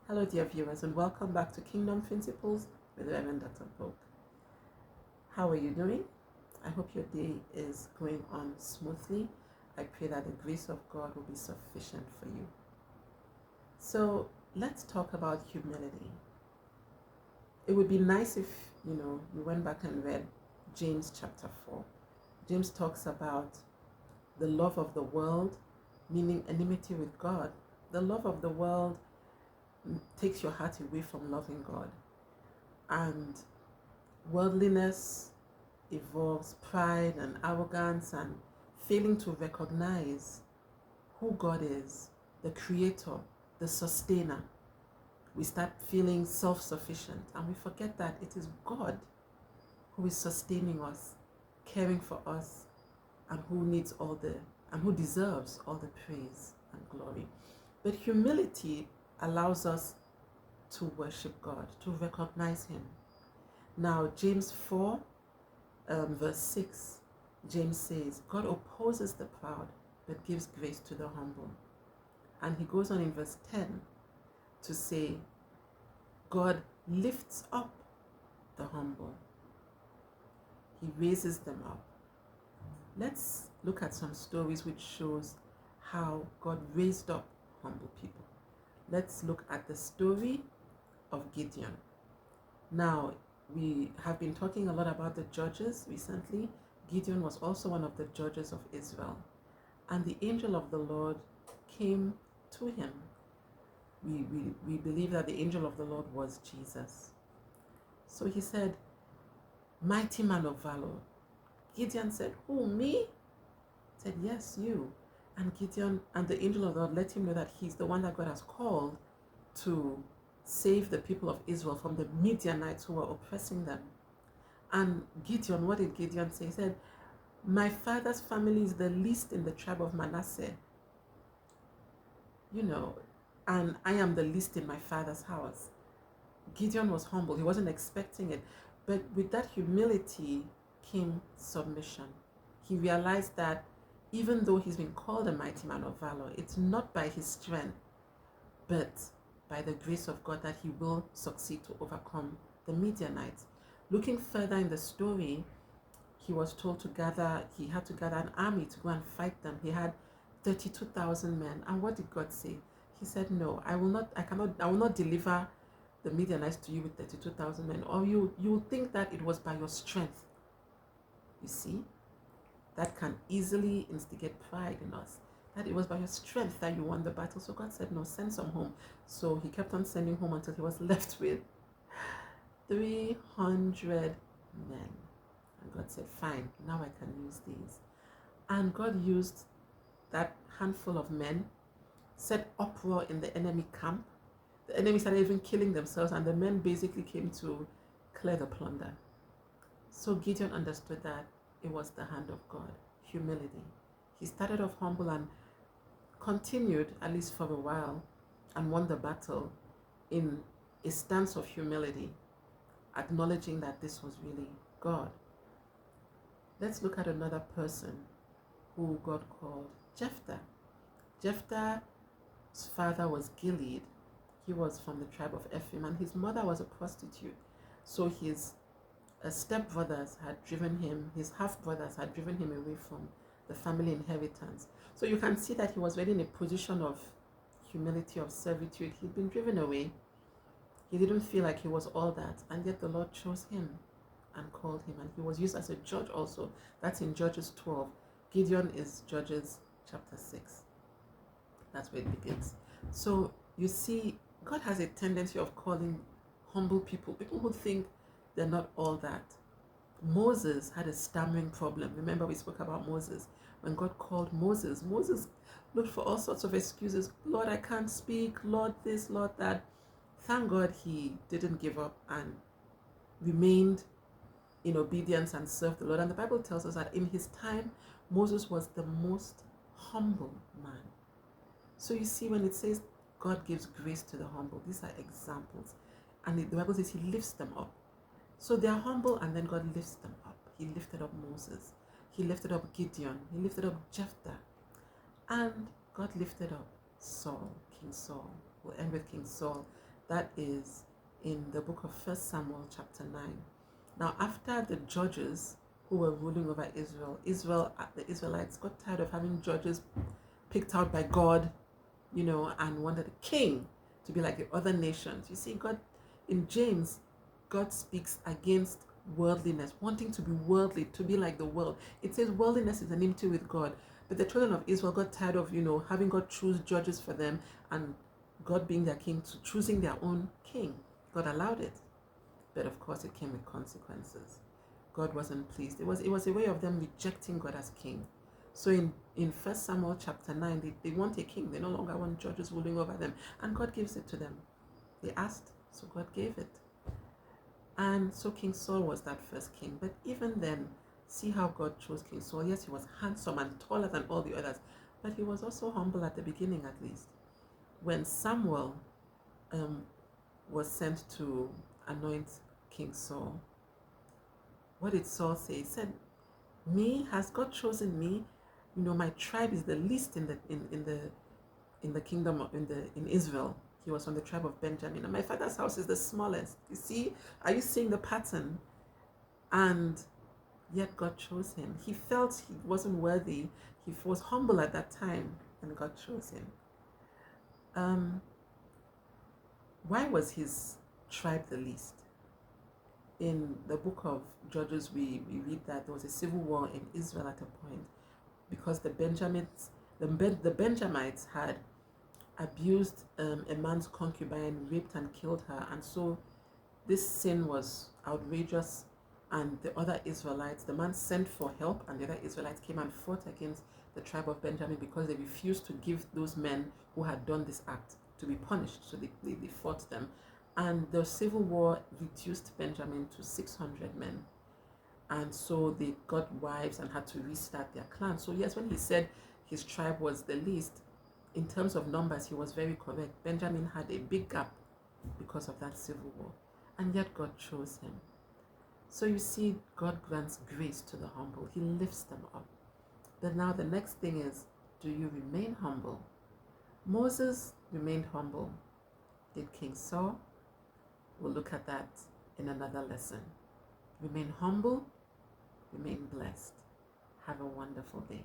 Hello, dear viewers, and welcome back to Kingdom Principles with Reverend Dr. Pope. How are you doing? I hope your day is going on smoothly. I pray that the grace of God will be sufficient for you. So, let's talk about humility. It would be nice if, you went back and read James chapter 4. James talks about the love of the world, meaning enmity with God. The love of the world takes your heart away from loving God. And worldliness involves pride and arrogance and failing to recognize who God is, the creator, the sustainer. We start feeling self-sufficient and we forget that it is God who is sustaining us, caring for us, and who deserves all the praise and glory. But humility allows us to worship God, to recognize Him. Now, James 4, verse 6, James says, God opposes the proud, but gives grace to the humble. And he goes on in verse 10 to say, God lifts up the humble. He raises them up. Let's look at some stories which shows how God raised up humble people. Let's look at the story of Gideon. Now, we have been talking a lot about the judges recently. Gideon was also one of the judges of Israel. And the angel of the Lord came to him. We believe that the angel of the Lord was Jesus. So he said, mighty man of valor. Gideon said, who, me? He said, yes, you. And Gideon and the angel of the Lord let him know that he's the one that God has called to save the people of Israel from the Midianites who were oppressing them. And Gideon, what did Gideon say? He said, my father's family is the least in the tribe of Manasseh. And I am the least in my father's house. Gideon was humble. He wasn't expecting it. But with that humility came submission. He realized that even though he's been called a mighty man of valor, it's not by his strength, but by the grace of God that he will succeed to overcome the Midianites. Looking further in the story, he was told he had to gather an army to go and fight them. He had 32,000 men. And what did God say? He said, no, I will not deliver the Midianites to you with 32,000 men. Or you think that it was by your strength. You see, that can easily instigate pride in us. That it was by your strength that you won the battle. So God said, no, send some home. So he kept on sending home until he was left with 300 men. And God said, fine, now I can use these. And God used that handful of men, set uproar in the enemy camp. The enemy started even killing themselves, and the men basically came to clear the plunder. So Gideon understood that it was the hand of God, humility. He started off humble and continued, at least for a while, and won the battle in a stance of humility, acknowledging that this was really God. Let's look at another person who God called Jephthah. Jephthah's father was Gilead. He was from the tribe of Ephraim, and his mother was a prostitute. So his stepbrothers had driven him, his half-brothers had driven him away from the family inheritance. So you can see that he was already in a position of humility, of servitude. He'd been driven away. He didn't feel like he was all that, and yet the Lord chose him and called him, and he was used as a judge also. That's in Judges 12. Gideon is Judges chapter 6. That's where it begins. So you see, God has a tendency of calling humble people who think they're not all that. Moses had a stammering problem. Remember, we spoke about Moses. When God called Moses looked for all sorts of excuses. Lord, I can't speak. Lord, this, Lord, that. Thank God he didn't give up and remained in obedience and served the Lord. And the Bible tells us that in his time, Moses was the most humble man. So you see, when it says God gives grace to the humble, these are examples. And the Bible says he lifts them up. So they are humble, and then God lifts them up. He lifted up Moses. He lifted up Gideon. He lifted up Jephthah. And God lifted up Saul, King Saul. We'll end with King Saul. That is in the book of 1 Samuel chapter 9. Now, after the judges who were ruling over Israel, the Israelites got tired of having judges picked out by God, and wanted a king to be like the other nations. You see, God, in James, God speaks against worldliness, wanting to be worldly, to be like the world. It says worldliness is enmity with God. But the children of Israel got tired of, having God choose judges for them and God being their king, to choosing their own king. God allowed it. But of course, it came with consequences. God wasn't pleased. It was a way of them rejecting God as king. So in 1 Samuel chapter 9, they want a king. They no longer want judges ruling over them. And God gives it to them. They asked, so God gave it. And so King Saul was that first king. But even then, see how God chose King Saul. Yes, he was handsome and taller than all the others, but he was also humble at the beginning, at least. When Samuel was sent to anoint King Saul, what did Saul say? He said, "Me, has God chosen me? My tribe is the least in the kingdom in Israel." He was from the tribe of Benjamin, and my father's house is the smallest. You see, are you seeing the pattern? And yet God chose him. He felt he wasn't worthy. He was humble at that time, and God chose him. Why was his tribe the least? In the book of Judges, we read that there was a civil war in Israel at a point because the Benjamites had abused a man's concubine, raped and killed her, and so this sin was outrageous. And the other Israelites, the man sent for help, and the other Israelites came and fought against the tribe of Benjamin because they refused to give those men who had done this act to be punished. So they fought them. And the civil war reduced Benjamin to 600 men. And so they got wives and had to restart their clan. So yes, when he said his tribe was the least, in terms of numbers, he was very correct. Benjamin had a big gap because of that civil war. And yet God chose him. So you see, God grants grace to the humble. He lifts them up. But now the next thing is, do you remain humble? Moses remained humble. Did King Saul? We'll look at that in another lesson. Remain humble, remain blessed. Have a wonderful day.